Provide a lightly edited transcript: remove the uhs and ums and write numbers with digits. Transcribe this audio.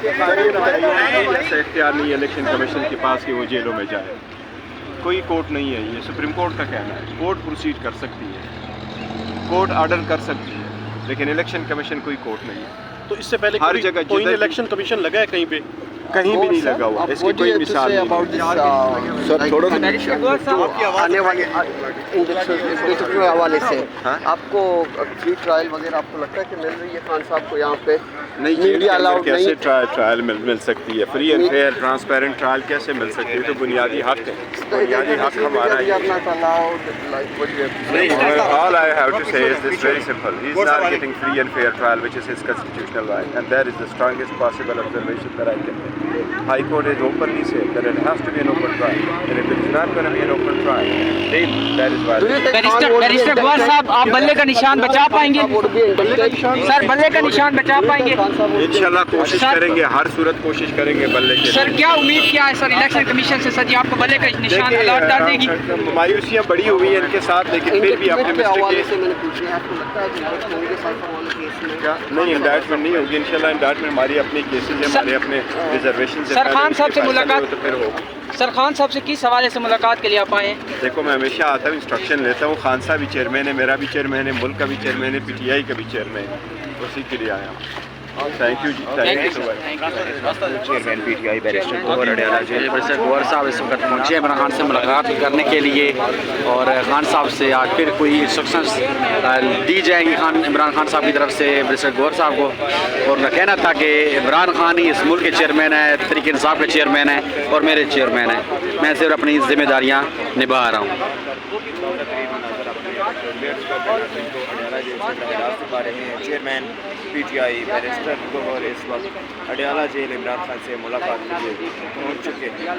ایسا اختیار نہیں ہے الیکشن کمیشن کے پاس کہ وہ جیلوں میں جائے. کوئی کورٹ نہیں ہے, یہ سپریم کورٹ کا کہنا ہے. کورٹ پروسیڈ کر سکتی ہے, کورٹ آرڈر کر سکتی ہے, لیکن الیکشن کمیشن کوئی کورٹ نہیں ہے. تو اس سے پہلے ہر جگہ کوئی الیکشن کمیشن لگا ہے کہیں پہ؟ کہیں بھی نہیں لگا ہوا. اس کی کوئی مثال نہیں. سر تھوڑا سا آنے والے الیکشن کے حوالے سے آپ کو فری ٹرائل وغیرہ آپ کو لگتا ہے کہ مل رہی ہے خان صاحب کو یہاں پہ؟ نہیں, میڈیا الاؤڈ کیسے ٹرائل مل سکتی ہے؟ Free and fair transparent trial کیسے مل سکتی ہے؟ تو بنیادی حق ہے. بنیادی حق ہمارا ہے. All I have to say is this very simple. He is not getting free and fair trial, which is his constitutional right, and that is the strongest possible observation that I can make. High Court has openly said that it has to be an open trial, and if it is not going to be an open trial, then that is violation. Barrister Gohar صاحب, آپ بلے کا نشان بچا پائیں گے؟ سر بلے کا نشان بچا پائیں گے؟ انشاءاللہ کوشش کریں گے, ہر صورت کوشش کریں گے بلے کے. سر کیا امید کیا ہے سر الیکشن کمیشن سے؟ سر جی آپ کو بلے کا نشان الاٹ کر دے گی؟ مایوسیاں بڑی ہوئی ہیں ان کے ساتھ, لیکن پھر بھی اپنے نہیں انڈائٹمنٹ نہیں ہوگی. انشاءاللہ انڈائٹمنٹ ہماری اپنی کیسز ہیں, ہمارے اپنے ریزرویشن سے. سر خان صاحب سے ملاقات, تو پھر ہوگی. سر خان صاحب سے کس حوالے سے ملاقات کے لیے آپ آئے ہیں؟ دیکھو میں ہمیشہ آتا ہوں, انسٹرکشن لیتا ہوں. خان صاحب بھی چیئرمین ہے, میرا بھی چیئرمین ہے, ملک کا بھی چیئرمین ہے, پی ٹی آئی کا بھی چیئرمین ہے, اسی کے لیے آیا ہوں. تھینک یو جی, thank you. Chairman P T I barrister Gohar Adiala جی. بیرسٹر گوہر صاحب اس وقت پہنچے ہیں عمران خان سے ملاقات کرنے کے لیے, اور خان صاحب سے آج پھر کوئی انسٹرکشنز دی جائیں گی عمران خان صاحب کی طرف سے بیرسٹر گوہر صاحب کو. اور میں کہنا تھا کہ عمران خان ہی اس ملک کے چیئرمین ہیں, تحریک انصاف کے چیئرمین ہیں, اور میرے چیئرمین ہیں. میں صرف اپنی ذمہ داریاں نبھا رہا ہوں. Chairman P T I barrister Gohar اس وقت اڈیالہ جیل عمران خان سے ملاقات کے لیے پہنچ چکے ہیں.